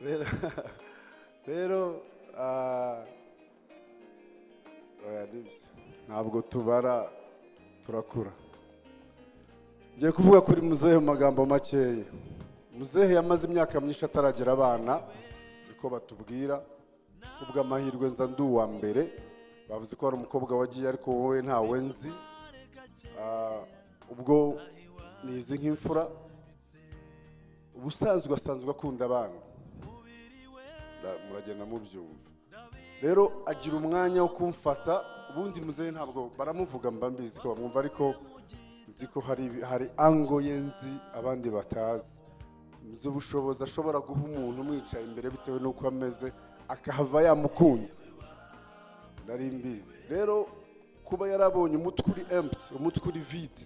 rero rero ntabwo tubara turakura. Ngiye kuvuga kuri muzehe mu magambo makeya. Muzehe yamaze imyaka myinshi ataragira abana, niko batubwira. Kubwa amahirwe nza ndi uwa mbere, bavuze ko hari umukobwa wagiye ariko wowe ntawe nzi. Ubwo nizi nk'imfura, ubusanzwe asanzwe akunda abana, muragenda mubyumva. Rero agira umwanya wo kumfata. Ubundi muzehe ntabwo baramuvuga mba mbizi ko bamwumva, ariko nzi ko hari ango yenzi abandi batazi. Nzi ubushobozi ashobora guha umuntu umwicaye imbere bitewe n'uko ameze, akahava yamukunze. Nari mbizi. Rero kuba yarabonye umutwe uri empty, umutwe uri vide,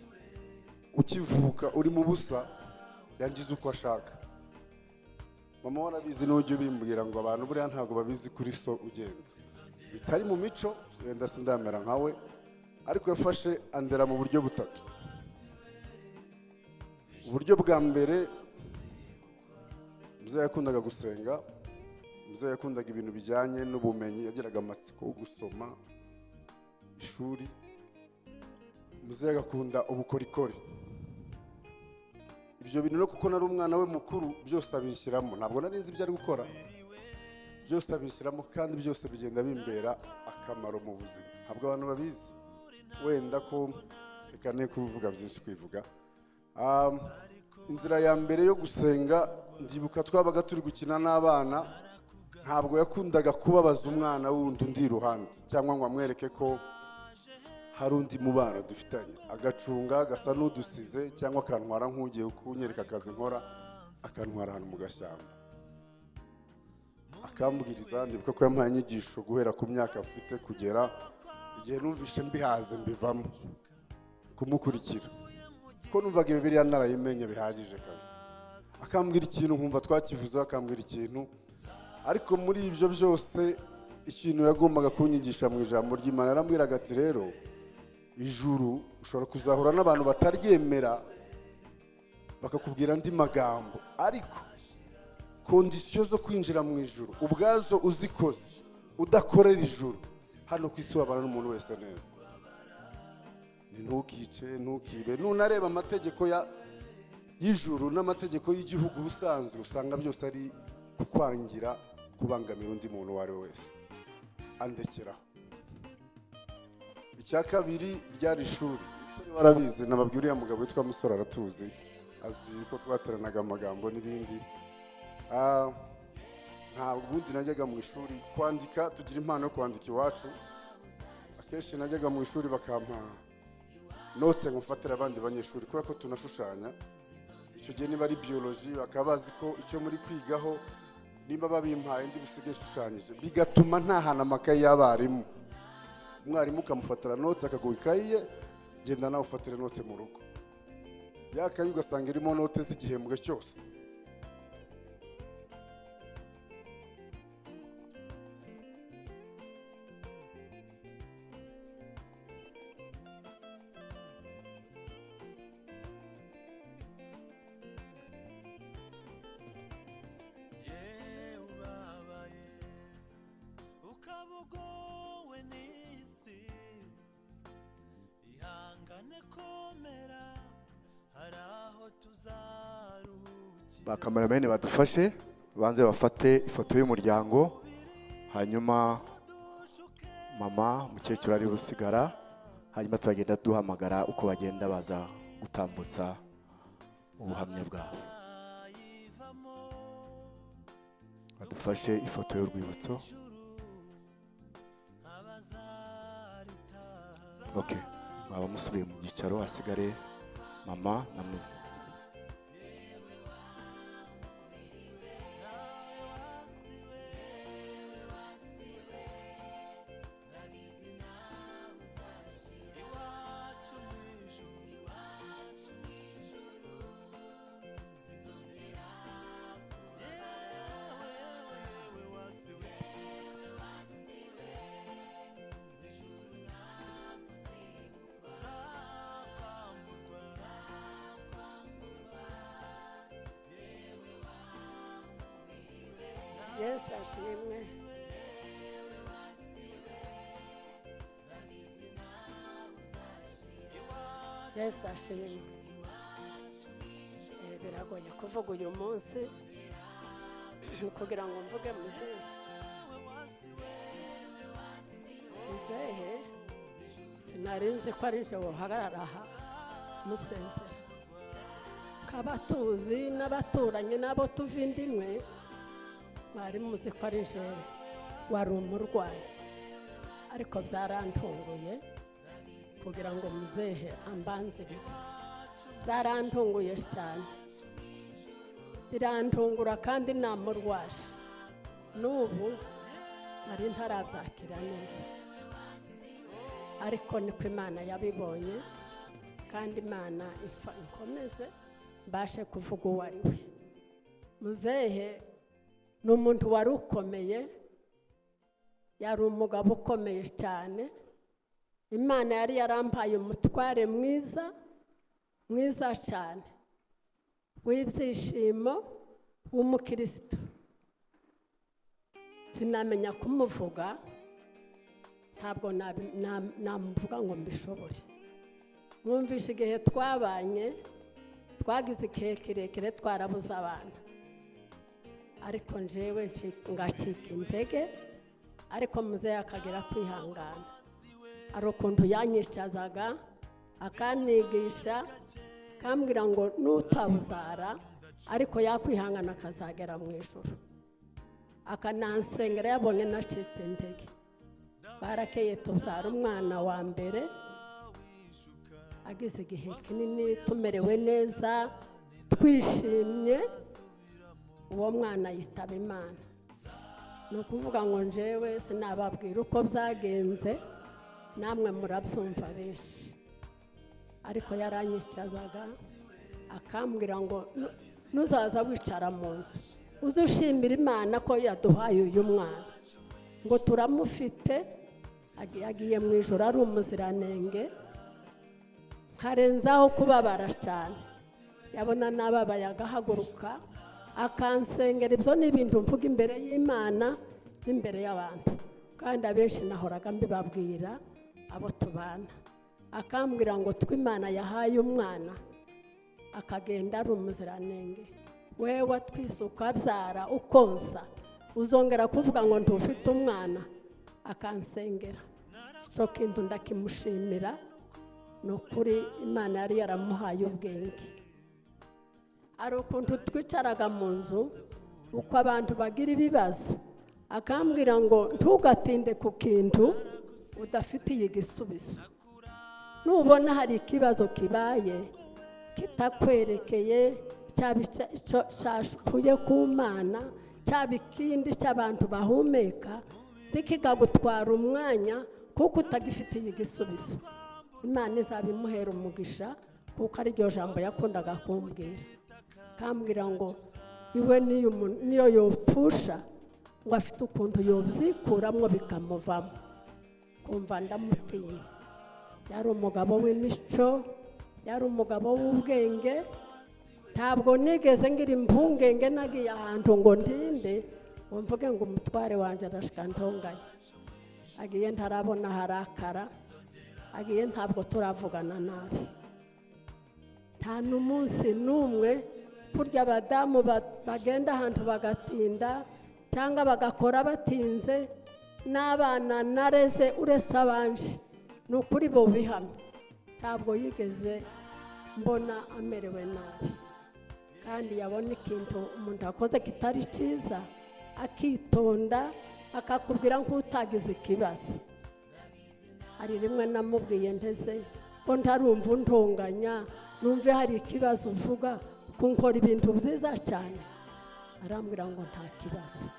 ukivuka uri mu busa, yangize uko ashaka. Mama warabizi n'ujya ubimbwira ngo abantu buriya ntabwo babizi kuri so ugenda. Bitari mu mico, wenda sindamera nkawe, ariko yafashe andera mu buryo butatu. Uburyo bwa mbere, muzehe yakundaga gusenga, muzehe yakundaga ibintu bijyanye n'ubumenyi, yagiraga amatsiko yo gusoma ishuri, muzehe agakunda ubukorikori. Ibyo bintu no kuko nari umwana we mukuru byose abishyiramo, ntabwo nari nzi ibyo ari gukora, byose abishyiramo kandi byose bigenda bimbera akamaro mu buzima. Ntabwo abantu babizi, wenda ko reka ne kuvuga byinshi kwivuga. Inzira ya mbere yo gusenga, ndibuka twabaga turi gukina n'abana, ntabwo yakundaga kubabaza umwana wundi undi iruhande cyangwa ngo amwereke ko hari undi mubana dufitanye. Agacunga gasa n'udusize cyangwa akantwara nk'ugiye kunyereka akazi nkora, akantwara ahantu mu gashyamba, akambwiriza. Ndibuka ko yampaye inyigisho guhera ku myaka mfite kugera igihe numvishe mbihaze mbivamo kumukurikira, ko numvaga Bibiliya narayimenye bihagije kabisa. Akambwira ikintu nkumva twakivuzeho, akambwira ikintu, ariko muri ibyo byose ikintu yagombaga kunyigisha mu ijambo ry'Imana, yarambwiraga ati rero ijuru ushobora kuzahura n'abantu bataryemera bakakubwira andi magambo, ariko kondisiyo zo kwinjira mu ijuru ubwazo uzikoze, udakorera ijuru, hano ku isi wabana n'umuntu wese neza. Ntukice, ntukibe. Nunareba amategeko y'ijuru n'amategeko y'igihugu ubusanzwe, usanga byose ari kukwangira, kubangamira undi muntu uwo ari we wese. Andekeraho. Icya kabiri ryari ishuri. Umusore warabizi, nababwira uriya mugabo witwa Musore aratuzi, azi ko twateranaga amagambo n'ibindi. Ntabwo ubundi najyaga mu ishuri kwandika, tugira impano yo kwandika iwacu. Akenshi najyaga mu ishuri bakampa note ngo mfatire abandi banyeshuri kubera ko tunashushanya. Icyo gihe niba ari biology bakaba bazi ko icyo muri kwigaho nimba babimpaye ndi busigaye shushanyije, bigatuma ntahana amakaye y'abarimu. Umwarimu ukamufatira note akaguha ikayi ye, genda nawe ufatire note mu rugo. Yakaye ugasanga irimo note z'igihembwe cyose. Bakameramene badufashe banze bafate ifoto y'umuryango, hanyuma mama umukecuru ari busigara, hanyuma turagenda duhamagara uko bagenda baza gutambutsa ubuhamya bwabo. Badufashe ifoto y'urwibutso. Okay, baba musubiye mu gicaro, hasigare mama na Yesu ashimwe. Yesu ashimwe. Biragoye kuvuga uyu munsi kugira ngo mvuge muzehe. Muzehe sinarinzi ko ari je wohagarara aha musezera. Kabatuzi n'abaturanyi n'abo tuva indimwe bari muzi ko ari je wari umurwayi, ariko byarantunguye kugira ngo muzehe ambanzirize. Byarantunguye cyane, birantungura kandi namurwaje. N'ubu nari ntarabyakira neza, ariko niko Imana yabibonye, kandi Imana inkomeze mbashe kuvuga uwo ari we. Muzehe ni umuntu wari ukomeye, yari umugabo ukomeye cyane. Imana yari yarampaye umutware mwiza mwiza cyane w'ibyishimo w'umukristo. Sinamenya kumuvuga, ntabwo namuvuga ngo mbishobore. Mwumvishe igihe twabanye, twagize igihe kirekire twarabuze abana, ariko njyewe ngacika intege, ariko muzehe akagira kwihangana. Ari ukuntu yanyicazaga akanigisha, kambwira ngo nutabuzara ariko yakwihangana akazagera mu ijuru. Akanansengera yabonye nacitse intege. Barakeye tubyara umwana wa mbere, agize igihe kinini tumerewe neza twishimye, uwo mwana yitaba Imana. Ni ukuvuga ngo njyewe sinababwira uko byagenze, namwe murabyumva benshi. Ariko yaranyicazaga akambwira ngo nuzaza wicara mu nzu uzushimira Imana ko yaduhaye uyu mwana, ngo turamufite, agiye mu ijoro ari umuziranenge. Nkarenzaho kubabara cyane, yabona nababaye agahaguruka akansengera. Ibyo ni ibintu mvuga imbere y'Imana n'imbere y'abantu, kandi abenshi nahoraga mbibabwira abo tubana. Akambwira ngo tw'Imana yahaye umwana akagenda ari umuziranenge, wewe twisuka byara ukonsa uzongera kuvuga ngo ntufite umwana. Akansengera, cyo kintu ndakimushimira. Ni ukuri Imana yari yaramuhaye ubwenge. Ari ukuntu twicaraga mu nzu uko abantu bagira ibibazo, akambwira ngo ntugatinde ku kintu udafitiye igisubizo. Nubona hari ikibazo kibaye kitakwerekeye, cyashupuye ku Mana, cyaba ikindi cy'abantu bahumeka, ntikigagutwara umwanya kuko utagifitiye igisubizo. Imana izabimuhera umugisha, kuko ari ryo jambo yakundaga kumbwira. Kambwira ngo iwe niyo yopfusha ngo afite ukuntu yobzikuramwo bikamuvamo. Kumva ndamutinya. Yari umugabo w'imico, yari umugabo w'ubwenge. Ntabwo nigeze ngira impungenge nagiye ahantu ngo ndinde ngo mvuge ngo umutware wanje arashika ntonganye. Agiye ntarabona harakara, agiye ntabwo turavugana nabi. Nta n'umunsi n'umwe kurya abadamu bagenda ahantu bagatinda cyangwa bagakora batinze, n'abana nareze uretse abanje, ni ukuri bo bihamye. Ntabwo yigeze mbona amerewe nabi, kandi yabona ikintu umuntu akoze kitari cyiza akitonda akakubwira nk'utagize ikibazo. Hari rimwe namubwiye ndeze ko ntarumva untonganya, numve hari ikibazo uvuga kunkora ibintu byiza cyane. Arambwira ngo nta kibazo,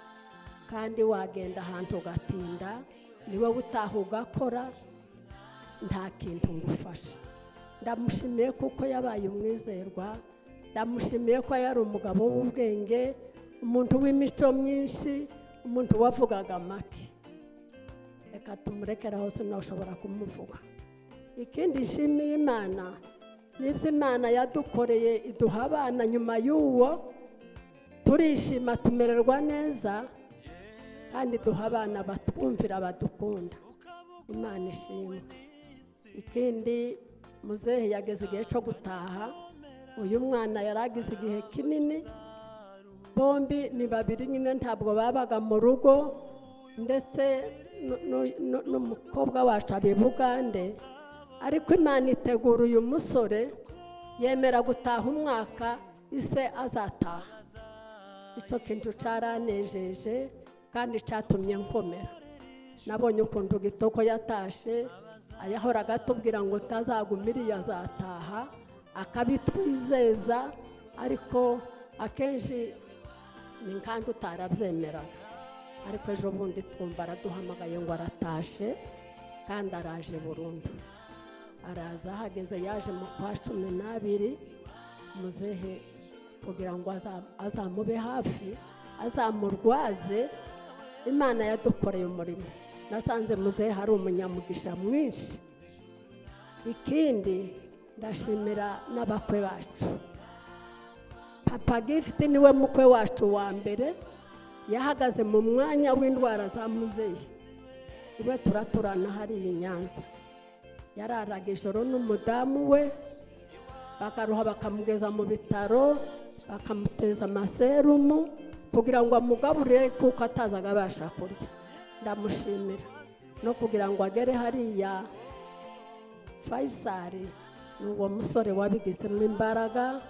kandi wagenda ahantu ugatinda niwe utaha ugakora, nta kintu ngufasha. Ndamushimiye kuko yabaye umwizerwa, ndamushimiye ko yari umugabo w'ubwenge, umuntu w'imico myinshi, umuntu wavugaga make. Reka tumurekera hose ntashobora kumuvuga. Ikindi nshimiye Imana, nibyo Imana yadukoreye iduha abana. Nyuma y'uwo turishima tumererwa neza, kandi duha abana batwumvira badukunda. Imana ishimwe. Ikindi muzehe yageze igihe cyo gutaha. Uyu mwana yaragize igihe kinini, bombi ni babiri nyine ntabwo babaga mu rugo, ndetse n'umukobwa wacu ari Bugande, ariko Imana itegura uyu musore yemera gutaha umwaka ise azataha. Icyo kintu cyaranejeje kandi cyatumye nkomera. Nabonye ukuntu Gitoko yatashe, ayahoraga atubwira ngo tazagumiriye azataha, akabitwizeza, ariko akenshi ni nkandi utarabyemeraga. Ariko ejo bundi twumva araduhamagaye ngo aratashe, kandi araje burundu. Araza hageze yaje mu kwa 12 muzehe kugira ngo azamube hafi, azamurwaze. Imana yadukoreye umurimo. Nasanze muzehe hari umunyamugisha mwinshi. Ikindi ndashimira n'abakwe bacu. Papa Gift niwe mukwe wacu wa mbere, yahagaze mu mwanya w'indwara za muzehe. Iwe turaturana hari i Nyanza. Yararaga ijoro n'umudamu we, bakaruha bakamugeza mu bitaro, bakamuteza amaserumu kugira ngo amugaburire kuko atazaga abasha kurya. Ndamushimira no kugira ngo agere hariya Faisal, n'uwo musore wabigizemo imbaraga,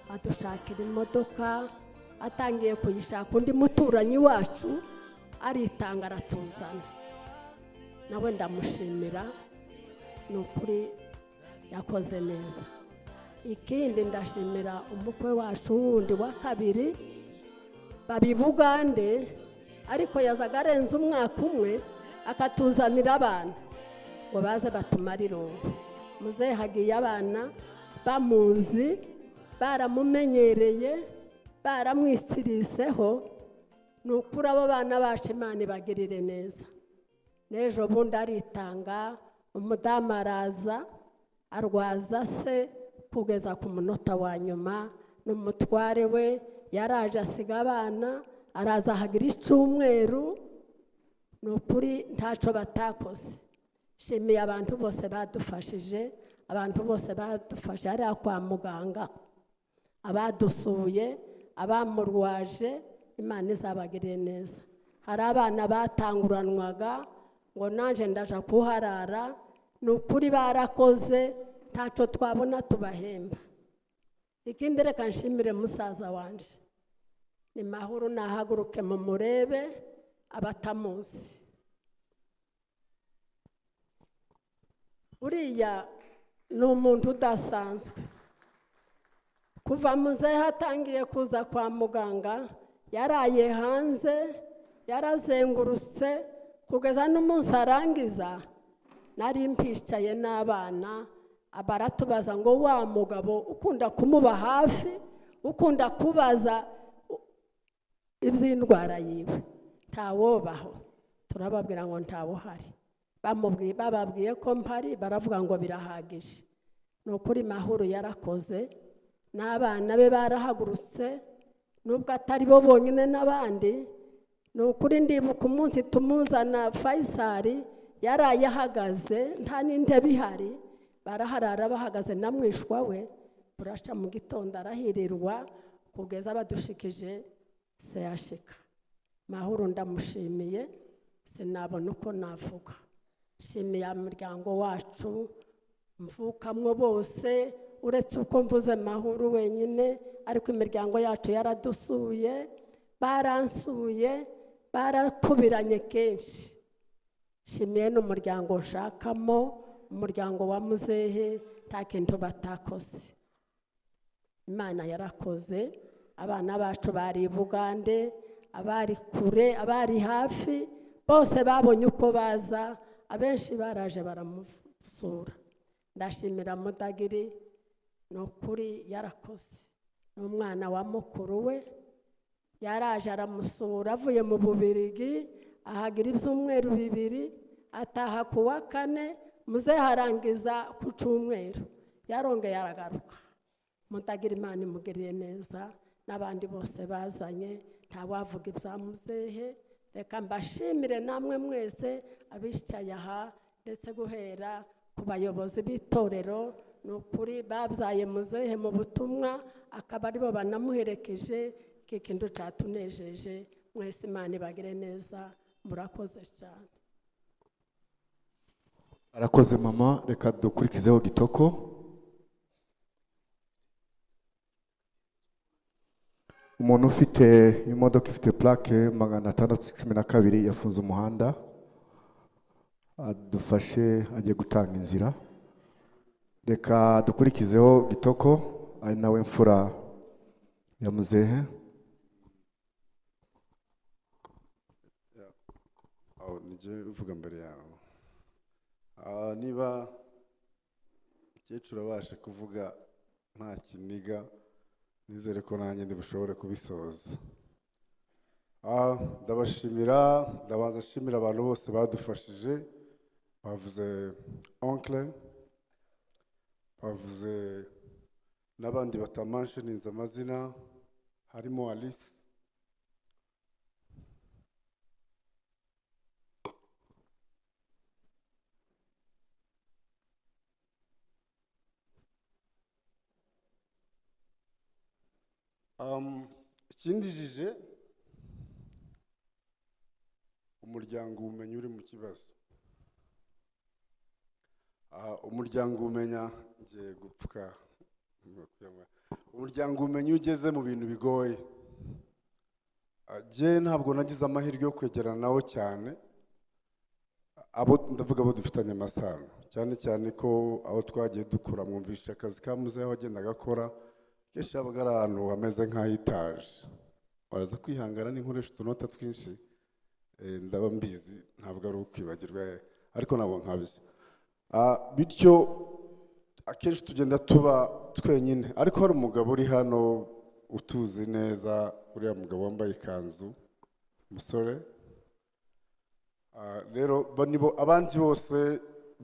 adushakira imodoka, atangiye kuyishaka undi muturanyi wacu aritanga aratuzana. Nawe ndamushimira, ni ukuri yakoze neza. Ikindi ndashimira umukwe wacu wundi wa kabiri, babi Bugande, ariko yazaga arenze umwaka umwe akatuzanira abana ngo baze batumare irungu. Muzehe hagiye abana bamuzi, baramumenyereye, baramwisiriseho. Ni ukuri abo bana bacu Imana ibagirire neza. N'ejo bundi aritanga, umudamu araza arwaza se kugeza ku munota wa nyuma, n'umutware we yaraje asiga abana, araza hagira icyumweru. Ni ukuri ntacyo batakoze. Shimiye abantu bose badufashije, abantu bose badufashe hariya kwa muganga, abadusuye, abamurwaje. Imana izabagirire neza. Hari abana batanguranwaga ngo nanje ndaja kuharara. Ni ukuri barakoze, ntacyo twabona tubahemba. Ikindi reka nshimire musaza wanje, ni Mahoro, nahaguruke mu murebe abatamuzi. Uriya ni umuntu udasanzwe. Kuva muzehe atangiye kuza kwa muganga, yaraye hanze, yarazengurutse kugeza n'umunsi arangiza. Nari mpicaye n'abana, baratubaza ngo wa mugabo ukunda kumuba hafi, ukunda kubaza iby'indwara yiwe ntawobaho. Turababwira ngo ntawuhari. Bababwiye ko mpari, baravuga ngo birahagije. Ni ukuri Mahoro yarakoze, n'abana be barahagurutse, nubwo atari bo bonyine n'abandi. Ni ukuri ndibuka umunsi tumuzana Faisal, yaraye ahagaze, nta n'intebe ihari, baraharara bahagaze na mwishwa we. Burasha mu gitondo arahirirwa kugeza badushikije seyashika. Mahoro ndamushimiye, sinabona uko navuga. Shimiye umuryango wacu mvukamwo bose, uretse uko mvuze Mahoro wenyine, ariko imiryango yacu yaradusuye, baransuye, barakubiranye kenshi. Shimiye n'umuryango nshakamo, umuryango wa muzehe, nta kintu batakoze. Imana yarakoze. Abana bacu bari Bugande, abari kure, abari hafi, bose babonye uko baza, abenshi baraje baramusura. Ndashimira Mudagiri, ni ukuri yarakoze. N'umwana wa mukuru we yaraje aramusura avuye mu Bubiligi, ahagira ibyumweru 2, ataha ku wa 4, muzehe arangiza ku cyumweru, yarongeye aragaruka. Mudagiri Imana imugiriye neza, n'abandi bose bazanye, ntawavuga ibya muzehe. reka mbashimire namwe mwese abicaye aha ndetse guhera ku bayobozi b'itorero ni ukuri babyaye muzehe mu butumwa akaba aribo banamuherekeje iki kintu cyatunejeje mwese Imana ibagire neza murakoze cyane. arakoze mama, reka dukurikizeho Gitoko. Umuntu ufite imodoka ifite plaque 612 yafunze umuhanda, adufashe agiye gutanga inzira. Reka dukurikizeho Gitoko ari nawe mfura ya muzehe. Nije uvuga mbere yawe niba umukecuru abashe kuvuga nta kiniga, nizere ko nanjye ndibushobore kubisoza. Ndabashimira, ndabanza nshimira abantu bose badufashije, bavuze oncle, bavuze n'abandi batamanshininze amazina, harimo Alice, ikindijije umuryango ubumenyi uri mu kibazo. Umuryango umenya ngiye gupfuka, umuryango umenya ugeze mu bintu bigoye. Je ntabwo nagize amahirwe yo kwegerana nawo cyane, abo ndavuga abo dufitanye amasano, cyane cyane ko aho twagiye dukura mwumvisha akazi ka muzehe wagendaga akora kenshi yabaga ari ahantu hameze nk'ahitaje. Baraza kwihangana n'inkoresha utunota twinshi, ndaba mbizi ntabwo ari ukwibagirwa ariko nabo nkabyo. Bityo akenshi tugenda tuba twenyine, ariko hari umugabo uri hano utuzi neza, uriya mugabo wambaye ikanzu, umusore. Rero nibo abandi bose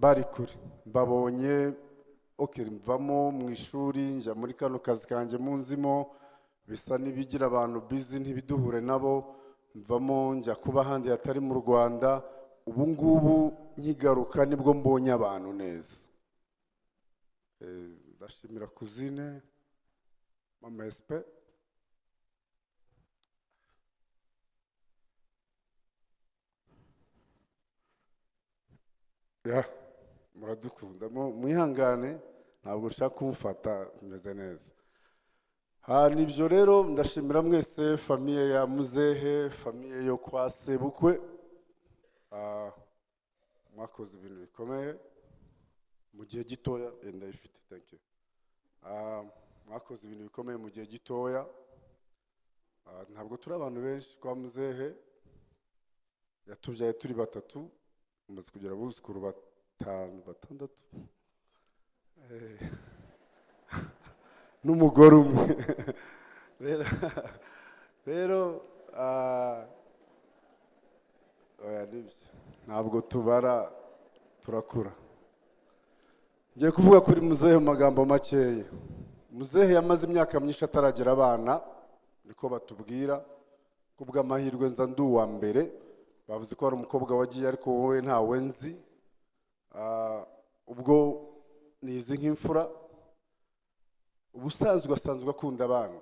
bari kure mbabonye. Mvamo mu ishuri njya muri kano kazi kanjye munzimo, bisa n'ibigira abantu busy ntibiduhure nabo. Mvamo njya kuba ahandi hatari mu Rwanda, ubu ngubu nkigaruka nibwo mbonye abantu neza. Ndashimira kuzine mama Espe, muradukunda mwihangane, ntabwo nshaka kumfata, meze neza. Nibyo rero, ndashimira mwese famiye ya muzehe, famiye yo kwa sebukwe. Mwakoze ibintu bikomeye mu gihe gitoya, ndayifite, thank you. Mwakoze ibintu bikomeye mu gihe gitoya. Ntabwo turi abantu benshi kwa muzehe, yatubyaye turi batatu, umaze kugira abuzukuru batandatu n'umugore umwe. Rero ntabwo tubara, turakura. Ngiye kuvuga kuri muzehe mu magambo makeya. Muzehe yamaze imyaka myinshi ataragira abana, niko batubwira. Kubw'amahirwe nza ndi uwa mbere, bavuze ko hari umukobwa wagiye ariko wowe ntawe nzi. Ubwo nizi nk'imfura. Ubusanzwe asanzwe akunda abana,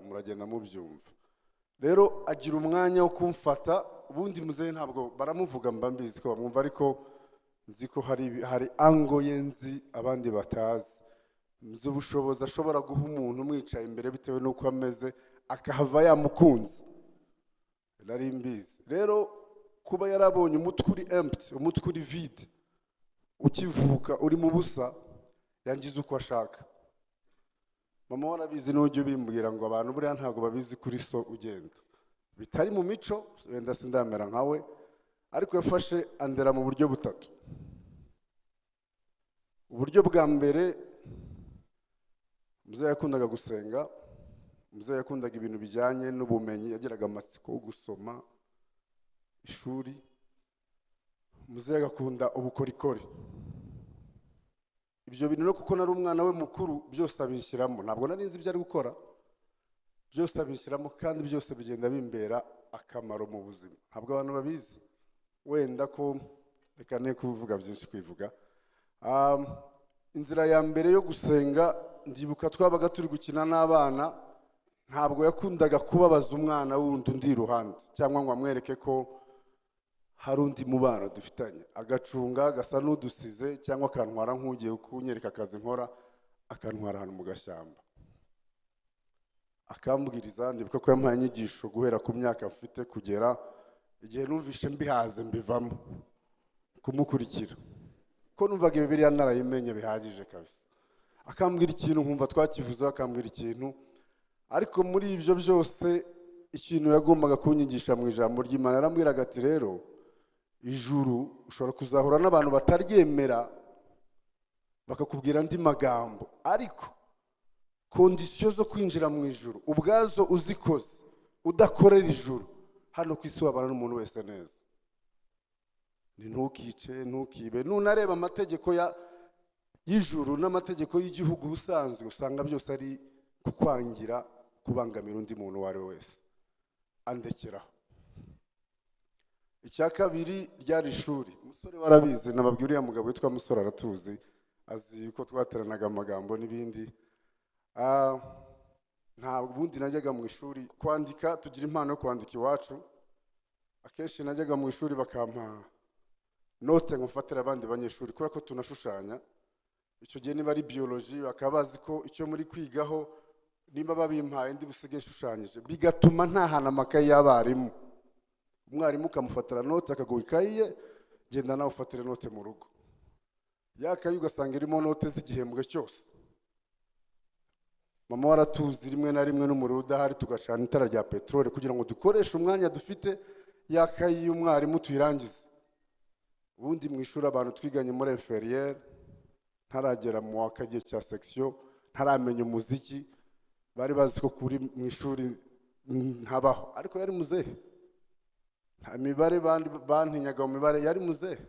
muragenda mubyumva. Rero agira umwanya wo kumfata. Ubundi muzehe ntabwo baramuvuga mba mbizi ko bamwumva, ariko nzi ko hari ango ye nzi abandi batazi. Nzi ubushobozi ashobora guha umuntu umwicaye imbere bitewe n'uko ameze, akahava yamukunze. Nari mbizi. Rero kuba yarabonye umutwe uri empty, umutwe uri vide, ukivuka uri mu busa, yangize uko ashaka. Mama warabizi n'ujya ubimbwira ngo abantu buriya ntabwo babizi kuri so ugenda, bitari mu mico, wenda sindamera nkawe, ariko yafashe andera mu buryo butatu. Uburyo bwa mbere, muzehe yakundaga gusenga, muzehe yakundaga ibintu bijyanye n'ubumenyi, yagiraga amatsiko yo gusoma ishuri. Muzehe agakunda ubukorikori. Ibyo bintu no kuko nari umwana we mukuru, byose abishyiramo. Ntabwo nari nzi ibyo ari gukora, byose abishyiramo, kandi byose bigenda bimbera akamaro mu buzima. Ntabwo abantu babizi, wenda ko reka ne kuvuga byinshi kwivuga. Inzira ya mbere yo gusenga, ndibuka twabaga turi gukina n'abana, ntabwo yakundaga kubabaza umwana wundi undi iruhande cyangwa ngo amwereke ko hari undi mubano dufitanye, agacunga gasa n'udusize cyangwa akantwara nk'ugiye kunyereka akazi nkora, akantwara ahantu mu gashyamba akambwiriza. Ndibuka ko yampaye inyigisho guhera ku myaka mfite kugera igihe numvishe mbihaze mbivamo kumukurikira, ko numvaga Bibiliya narayimenye bihagije kabisa. Akambwira ikintu nkumva twakivuzeho, akambwira ikintu, ariko muri ibyo byose ikintu yagombaga kunyigisha mu ijambo ry'Imana, yarambwiraga ati rero ijuru ushobora kuzahura n'abantu bataryemera bakakubwira andi magambo, ariko kondisiyo zo kwinjira mu ijuru ubwazo uzikoze, udakorera ijuru, hano ku isi wabana n'umuntu wese neza. Ni ntukice, ntukibe. Nunareba amategeko y'ijuru n'amategeko y'igihugu ubusanzwe, usanga byose ari kukwangira, kubangamira undi muntu uwo ari we wese. Andekeraho. Icya kabiri ryari ishuri. Umusore warabizi, nababwira uriya mugabo witwa Musore aratuzi, azi ko twateranaga amagambo n'ibindi. Ntabwo ubundi najyaga mu ishuri kwandika, tugira impano yo kwandika iwacu. Akenshi najyaga mu ishuri bakampa note ngo mfatire abandi banyeshuri kubera ko tunashushanya. Icyo gihe niba ari biology bakaba bazi ko icyo muri kwigaho nimba babimpaye ndi busige nshushanyije, bigatuma ntahana amakaye y'abarimu. Umwarimu ukamufatira note akaguha ikayi ye, genda nawe ufatire note mu rugo. Yakaye ugasanga irimo note z'igihembwe cyose. Mama waratuzi rimwe na rimwe n'umuriro udahari tugacana itara rya peteroli kugira ngo dukoreshe umwanya dufite yakaye y'umwarimu tuyirangize. Ubundi mu ishuri abantu twiganye muri inférieur, ntaragera mu wakagiye cya section, ntaramenya umuziki, bari bazi ko kuri mu ishuri ntabaho, ariko yari muzehe. Nta mibare bantinyaga mu mibare, yari muzehe.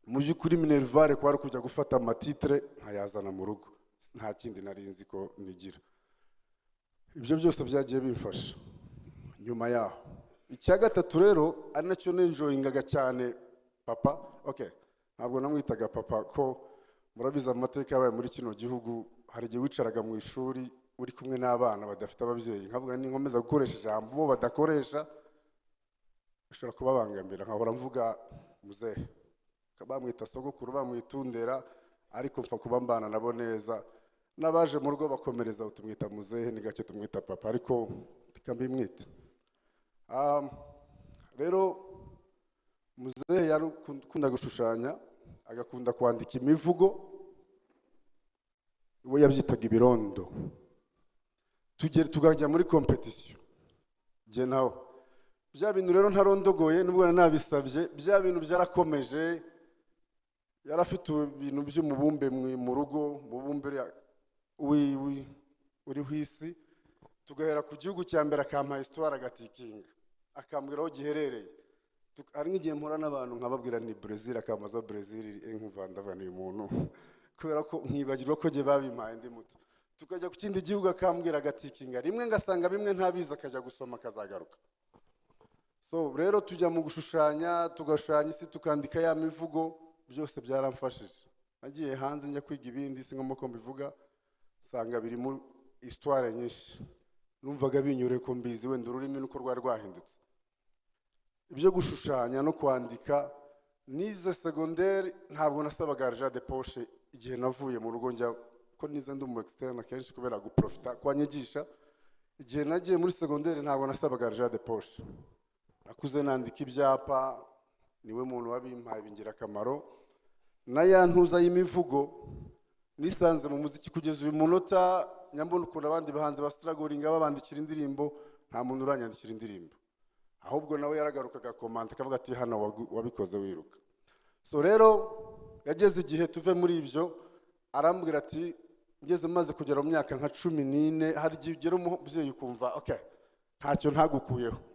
Mu by'ukuri minervare kwari kujya gufata amatitre nkayazana mu rugo, nta kindi nari nzi ko nigira. Ibyo byose byagiye bimfasha. Nyuma yaho icya gatatu rero ari nacyo nenjoyingaga cyane papa. Okay, ntabwo namwitaga papa ko murabiza amateka yabaye muri kino gihugu. Hari igihe wicaraga mu ishuri uri kumwe n'abana badafite ababyeyi, nkavuga ni nkomeza gukoresha ijambo bo badakoresha bishobora kubabangamira, nkahora mvuga muzehe. Bamwita sogokuru, bamwitundera, ariko mfa kuba mbana nabo neza. N'abaje mu rugo bakomereza utumwita muzehe, ni gake tumwita papa, ariko tukambimwita. Rero muzehe yari ukunda gushushanya, agakunda kwandika imivugo, we yabyitaga ibirondo. Tugajya muri competition, je nawe bya bintu rero ntarondogoye nubwo nabisabye, bya bintu byarakomeje. Yarafite ibintu by'umubumbe mu rugo, mubumbe uri hwisi, tugahera ku gihugu cya mbere akampa histoire agatikinga, akambwira aho giherereye. Ari nk'igihe mpura n'abantu nkababwira ni Brazil, akamaza Brazil nk'uvandavana uyu muntu kubera ko nkibagirwa ko je babimpaye ndi muto. Tukajya ku kindi gihugu akambwira agatikinga, rimwe ngasanga bimwe ntabiza, akajya gusoma akazagaruka. So rero tujya mu gushushanya, tugashushanya isi, tukandika ya mivugo, byose byaramfashije. Nagiye hanze njya kwiga ibindi singombwa ko mbivuga, sanga biri mu histoire nyinshi. Numvaga binyure ko mbizi, wenda ururimi nuko rwari rwahindutse. Ibyo gushushanya no kwandika nize secondaire, ntabwo nasabaga argent de poche igihe navuye mu rugo njya ko nize ndi mu externe kenshi kubera guprofita kwanyigisha. Igihe nagiye muri secondaire ntabwo nasabaga argent de poche, nakuze nandika ibyapa, niwe muntu wabimpaye bingira akamaro. Na ya ntuza y'imivugo nisanze mu muziki kugeza uyu munota, nyambona ukuntu abandi bahanze ba struggling babandikira indirimbo, nta muntu uranyandikira indirimbo, ahubwo nawe yaragarukaga komante akavuga ati hano wabikoze wiruka. So rero yageze igihe tuve muri ibyo, arambwira ati ngeze maze kugera mu myaka nka 14, hari igihe ugera umubyeyi ukumva okay ntacyo ntagukuyeho.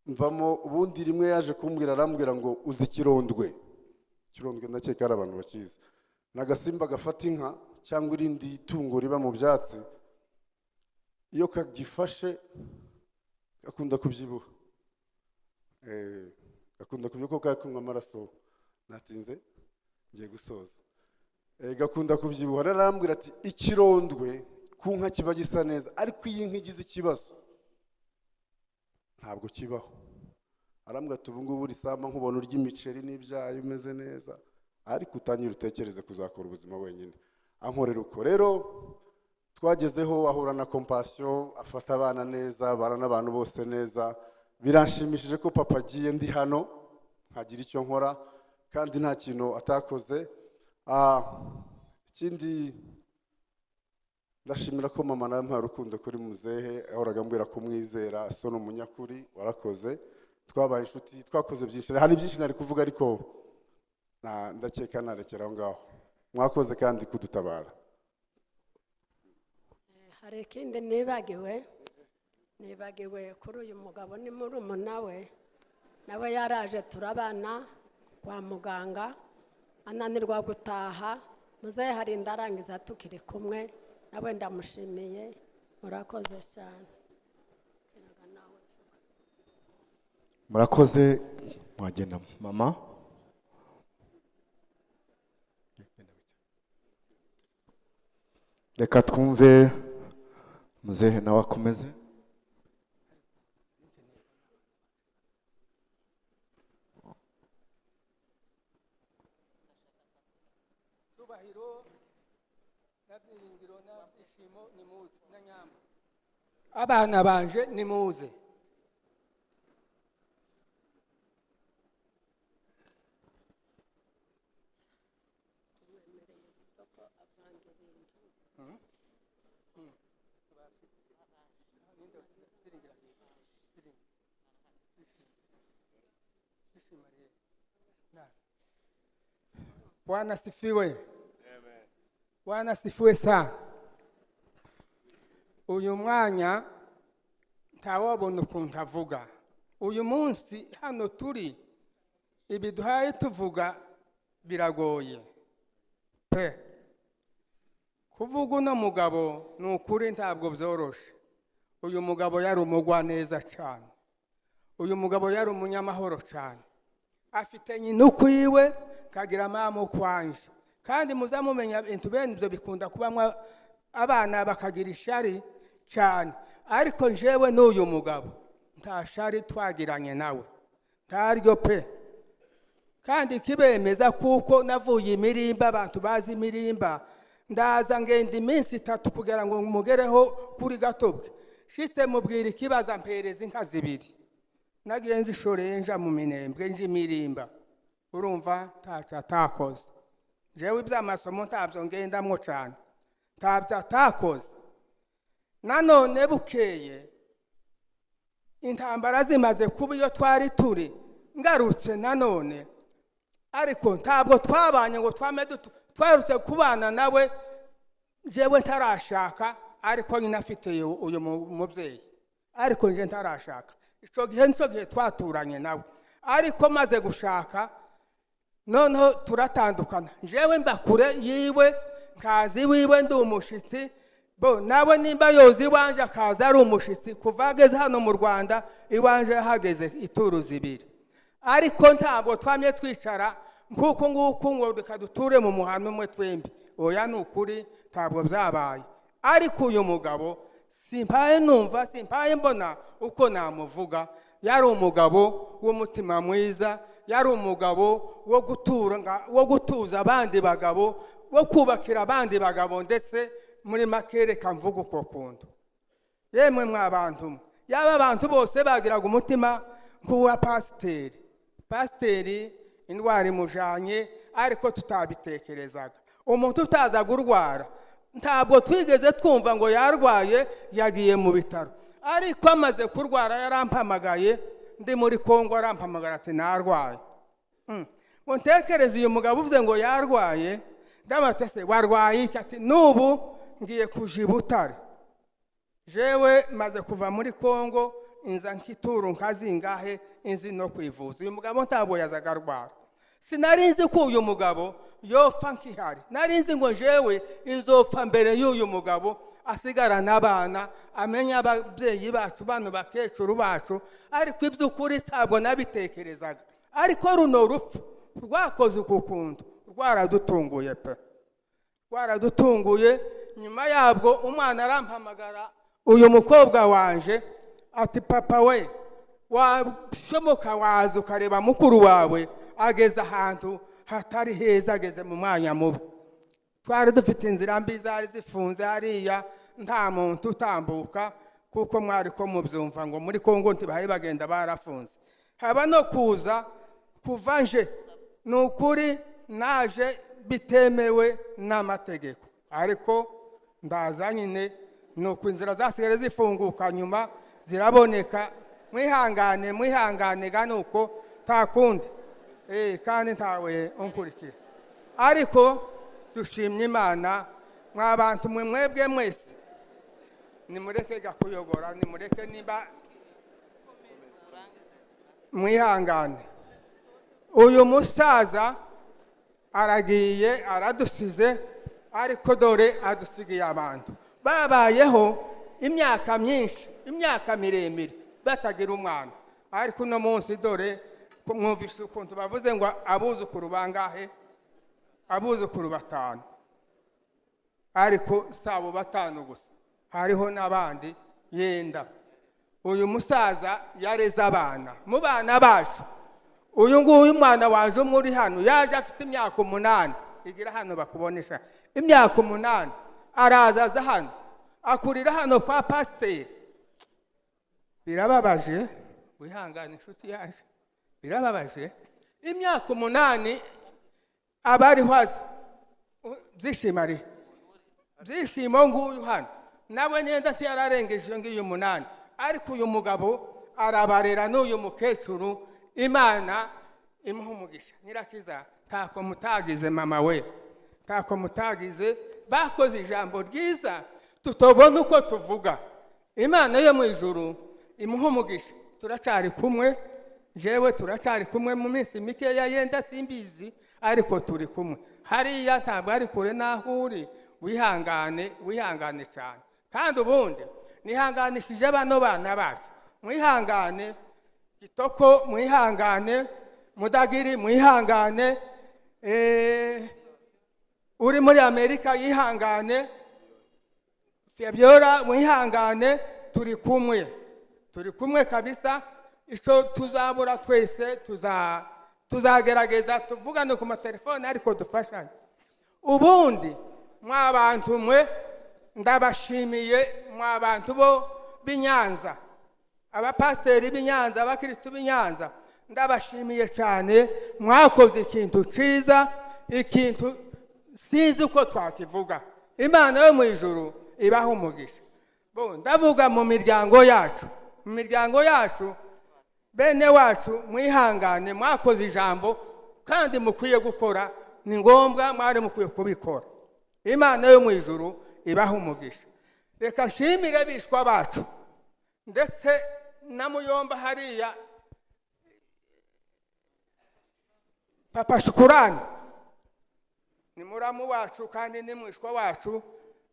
Mvamo ubundi rimwe yaje kumbwira, arambwira ngo uzi ikirondwe. Ikirondwe ndakeka ari abantu bakizi, nagasimba gafata inka cyangwa irindi tungo riba mu byatsi, iyo kagifashe gakunda kubyibuha, gakunda kubyibuha kuko kunywa amaraso. Natinze ngiye gusoza. Gakunda kubyibuha. Arambwira ati ikirondwe ku nka kiba gisa neza, ariko iyi nka igize ikibazo ntabwo kibaho. Arambwira ati ubu ngubu risamba nkubona urya imiceri n'ibyayi umeze neza, ariko utanyira utekereze kuzakora ubuzima wenyine. Ankorera uko rero twagezeho, ahura na compassion, afata abana neza, barana abantu bose neza. Biranshimishije ko papa agiye ndi hano nkagira icyo nkora kandi nta kintu atakoze. Ikindi ndashimira ko mama nawe mpa rukundo kuri muzehe, ahoraga ambwira kumwizera, so ni umunyakuri, warakoze, twabaye inshuti, twakoze byinshi. Hari byinshi nari kuvuga ariko ndakeka narekera aho ngaho. Mwakoze kandi kudutabara. Hari ikindi nibagiwe kuri uyu mugabo, ni murumuna we, nawe yaraje turabana kwa muganga ananirwa gutaha. Muzehe hari indarangiza tukiri kumwe, nawe ndamushimiye, murakoze cyane. Murakoze, mwagenda mama. Reka twumve muzehe nawe akomeze. Abana banje nimuze. Bwana sifiwe. Bwana sifiwe sana. Uyu mwanya ntawabona ukuntu avuga. Uyu munsi hano turi ibiduhaye tuvuga biragoye pe. Kuvuga uno mugabo ni ukuri ntabwo byoroshe. Uyu mugabo yari umugwa neza cyane. Uyu mugabo yari umunyamahoro cyane. Afite nyina ukwiwe kagira mama ukwanje, kandi muzamumenya ibintu bene ibyo bikunda kubamwa abana bakagira ishari cyane. Ariko njewe n'uyu mugabo nta shari twagiranye nawe, ntaryo pe. Kandi kibemeza kuko navuye imirimba, abantu bazi imirimba, ndaza ngenda iminsi 3 kugira ngo mugereho kuri Gatobwe. Shitse mubwira ikibazo ampereza inka 2. Nagiye nzishoreye nja mu Minembwe nje imirimba. Urumva tacha takoze. Jewe iby'amasomo ntabyo ngendamwo cyane, ntabyo takoze. Nanone bukeye intambara zimaze kuba iyo twari turi, ngarutse nanone, ariko ntabwo twabanye ngo twarutse kubana nawe. Jewe ntarashaka, ariko nyina afite uyu mubyeyi, ariko nje ntarashaka. Ico gihe twaturanye nawe, ariko maze gushaka noneho turatandukana. Jewe mbakure yiwe, kazi wiwe ndi umushitsi, bo nawe nimba yozi iwanje akaza ari umushitsi. Kuva ageze hano mu Rwanda iwanje hageze ituru 2, ariko ntabwo twamye twicara nkuko ngo duture mu muhano umwe twembi. Oya ni ukuri ntabwo byabaye. Ariko uyu mugabo simpaye numva, simpaye mbona uko namuvuga. Yari umugabo w'umutima mwiza, yari umugabo wo gutuza abandi bagabo, wo kubakira abandi bagabo, ndetse muri makereka mvuga uko kuntu. Yemwe mwabantu, yaba abantu bose bagiraga umutima nk'uwa pasiteri indwara imujanye, ariko tutabitekerezaga. Umuntu utaza gurwara ntabwo twigeze twumva ngo yarwaye yagiye mu bitaro, ariko amaze kurwara yarampamagaye. Ndi muri Kongo arampamagara ati narwaye. Ngo ntekereze uyu mugabo uvuze ngo yarwaye, ndabatese warwaye iki? Ati nubu ngiye kuja Butare. Jewe maze kuva muri Kongo inza nkituru nkazingahe inzi no kwivuza. Uyu mugabo ntabwo yazaga arwara. Sinarinzi ko uyu mugabo yofa nkihari, narinzi ngo jewe izopfa mbere y'uyu mugabo, asigarana abana amenya ababyeyi bacu bano bakecuru bacu ariko iby'ukuri ntabwo nabitekerezaga ariko runo rupfu rwakoze ukukuntu rwaradutunguye pe rwaradutunguye nyuma yabwo umwana arampamagara uyu mukobwa wanje ati papa we washoboka waza ukareba mukuru wawe ageze ahantu hatari heza ageze mu mwanya mubi twari dufite inzira mbi zari zifunze hariya nta muntu utambuka kuko mwari ko mubyumva ngo muri Kongo ntibahe bagenda barafunze haba no kuva nje ni ukuri naje bitemewe n'amategeko ariko ndaza nyine ni uko inzira zasigara zifunguka nyuma ziraboneka mwihangane gani uko takundi kandi ntawe unkurikira ariko dushimye Imana mwabantu mwebwe mwese nimureke gakuyogora nimureke niba mwihangane uyu musaza aragiye aradusize ariko dore adusigiye abantu babayeho imyaka myinshi imyaka miremire batagira umwana ariko uno munsi dore mwumvise ukuntu bavuze ngo abuzukuru bangahe abuzukuru 5 ariko sabo 5 gusa hariho n'abandi yenda uyu musaza yareze abana mu bana bacu uyu nguyu mwana waje muri hano yaje afite imyaka 8 igira hano bakubonesha imyaka 8 arazaza hano akurira hano kwa pasiteri birababaje wihangane inshuti yaje birababaje imyaka 8 abari hwaza byishimari byishimo nguyu hano nawe nyenda ntiyararengeje ngiyo 8 ariko uyu mugabo arabarera n'uyu mukecuru Imana imuha umugisha Nyirakiza tako mutagize mama we tako mutagize bakoze ijambo ryiza tutobona uko tuvuga Imana yo mu ijuru imuha umugisha turacari kumwe jewe turacari kumwe mu minsi mikeya yenda simbizi ariko turi kumwe hariya ntabwo ari kure naho uri wihangane cyane kandi ubundi nihanganishije bano bana bacu mwihangane Kitoko mwihangane Mudagiri mwihangane uri muri Amerika yihangane Fabiola mwihangane turi kumwe kabisa ico tuzabura twese tuzagerageza tuvugane ku matelefone ariko dufashanye ubundi mwabantu mwe ndabashimiye mwabantu bo binyanza abapasteri b'Inyanza abakristo b'Inyanza ndabashimiye cyane mwakoze ikintu ciza ikintu sizi uko twakivuga Imana yo mu ijuru ibaho umugisha bo ndavuga mu miryango yacu bene wacu mwihangane mwakoze ijambo kandi mukwiye gukora ni ngombwa mwari mukwiye kubikora Imana yo mu ijuru ibaho umugisha reka nshimire bishwa bacu ndetse namuyomba hariya Papa Shukurani ni muramu wacu kandi ni mwishwa wacu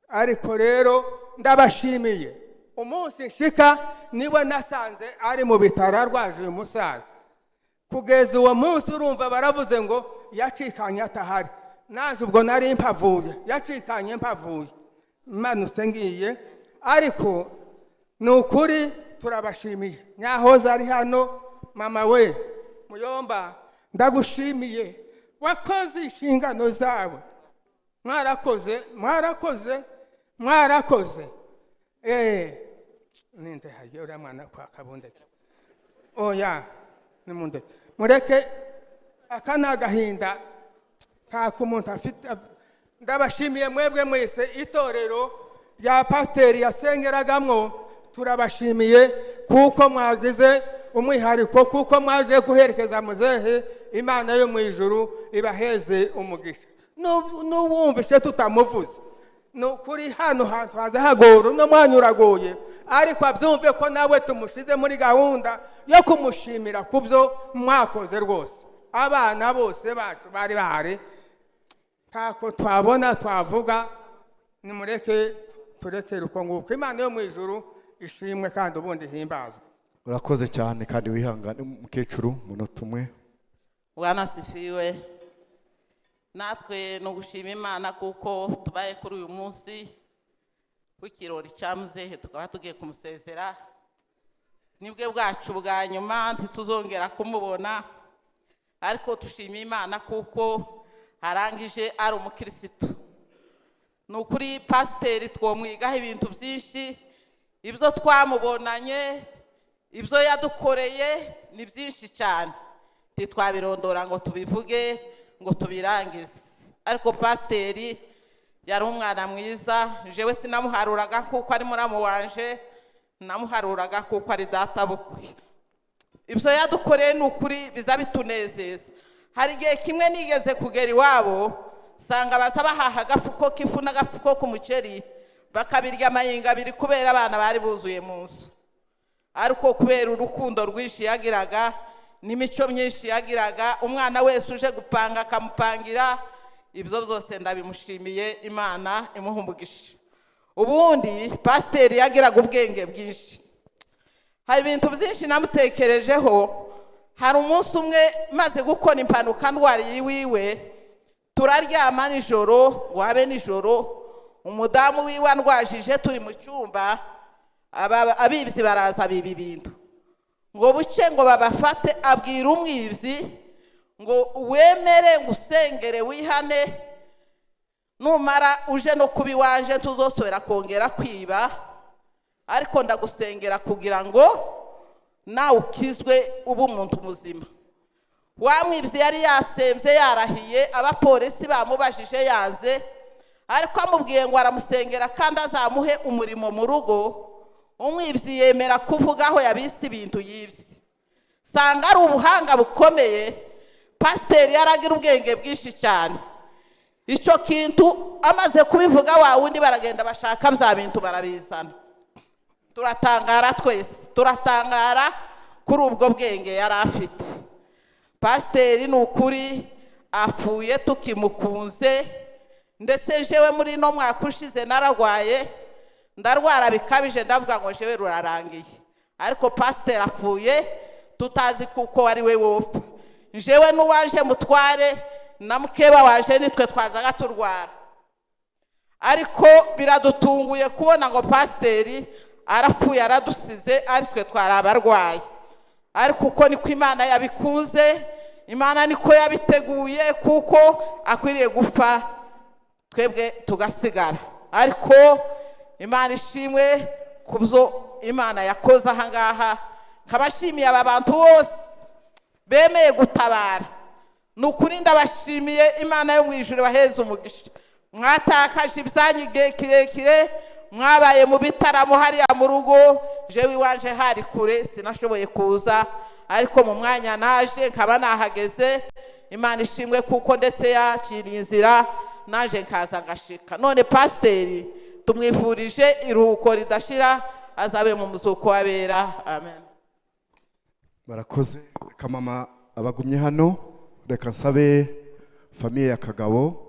ariko rero ndabashimiye umunsi nshika niwe nasanze ari mu bitaro arwaje uyu musaza kugeza uwo munsi urumva baravuze ngo yacikanye atahari naje ubwo nari mpavuye yacikanye mpavuye manuse ngiye ariko nukuri turabashimiye nyahoza ari hano mama we muyomba ndagushimiye wakoze inshingano zawe mwarakoze ninde hayora mwana kwa kabundeke oya nimundeke mureke akana gahinda nta kumuntu afite ndabashimiye mwebwe mwese itorero rya pasiteri yasengeragamo turabashimiye kuko mwagize umwihariko kuko mwaje guherekeza muzehe Imana yo mu ijuru ibaheze umugisha n'uwumvise tutamuvuze nukuri hano hantu haza hagora no mwanyuragoye ariko abyumve ko nawe tumushize muri gahunda yo kumushimira kubyo mwakoze rwose abana bose bacu bari bahari ntako twabona twavuga nimureke turekere uko nguko. Imana yo mu ijuru ishimwe kandi ubundi himbazwe. urakoze cyane kandi wihangane mukecuru munota umwe. Bwana sifiwe. Natwe no gushima Imana kuko tubaye kuri uyu munsi w'ikirori cya muzehe, tukaba tugiye kumusezera. Nibwe bwacu bwa nyuma ntituzongera kumubona, ariko tushima Imana kuko arangije ari umukirisitu. Nukuri pasiteri twomwigaho ibintu byinshi, ibyo twamubonanye, ibyo yadukoreye ni byinshi cyane, titwabirondora ngo tubivuge ngo tubirangize. Ariko pasiteri yari umwana mwiza, jewe sinamuharuraga kuko ari muramu wanje, namuharuraga kuko ari data bukwe. Ibyo yadukoreye nukuri biza bitunezeza. Hari igihe kimwe nigeze kugera iwabo, sanga baza bahaha agafuko k'ifu n'agafuko k'umuceri, bakabirya amayinga abiri kubera abana bari buzuye mu nzu. Ariko kubera urukundo rwinshi yagiraga n'imico myinshi yagiraga, umwana wese uje gupanga akamupangira, ibyo byose ndabimushimiye, Imana imuha umugisha. Ubundi pasiteri yagiraga ubwenge bwinshi. Hari ibintu byinshi namutekerejeho. Hari umunsi umwe maze gukora impanuka ndwariye iwiwe, turaryama nijoro, wabe nijoro, umudamu wiwe andwajije turi mu cyumba, abibyi baraza biba ibintu ngo buke ngo babafate. Abwira umwibyi ngo wemere ngusengere wihane, numara uje no kubi wanje tuzosubira kongera kwiba, ariko ndagusengera kugira ngo nawe ukizwe ubu umuntu muzima. Wa mwibyi yari yasembye yarahiye, abapolisi bamubajije yaze, ariko amubwiye ngo aramusengera kandi azamuhe umurimo mu rugo. Umwibyi yemera kuvuga aho yabise ibintu yibye. Sanga ari ubuhanga bukomeye. Pasiteri yaragira ubwenge bwinshi cyane. Icyo kintu amaze kubivuga, wa wundi baragenda bashaka bya bintu barabizana. Turatangara twese, turatangara kuri ubwo bwenge yari afite. Pasiteri nukuri apfuye tukimukunze, ndetse jewe muri no mwaka ushize naragwaye, ndarwara bikabije, ndavuga ngo jewe rurarangiye. Ariko pasiteri apfuye tutazi kuko ari we wopfa. Jewe n'uwaje mutware na mukeba waje nitwe twazaga turwara. Ariko biradutunguye kubona ngo pasiteri arapfuye aradusize, aritwe twari abarwayi. Ariko uko niko Imana yabikunze, Imana niko yabiteguye, kuko akwiriye gupfa twebwe tugasigara. Ariko Imana ishimwe kubyo Imana yakoze aha ngaha. Kabashimiye aba bantu bose bemeye gutabara. Nukuri ndabashimiye, Imana yo mu ijuru baheze umugisha. Mwatakaje ibyanyu igihe kirekire, mwabaye mu bitaramo hariya mu rugo, jewe iwanje hari kure sinashoboye kuza, ariko mu mwanya naje nkaba nahageze. Imana ishimwe kuko ndetse yakiriye inzira naje nkaza ngashika. None pasiteri tumwifurije iruhuko ridashira, azabe mu muzuko wabera. Amen. Barakoze. Reka mama abagumye hano, reka nsabe famiye ya Kagabo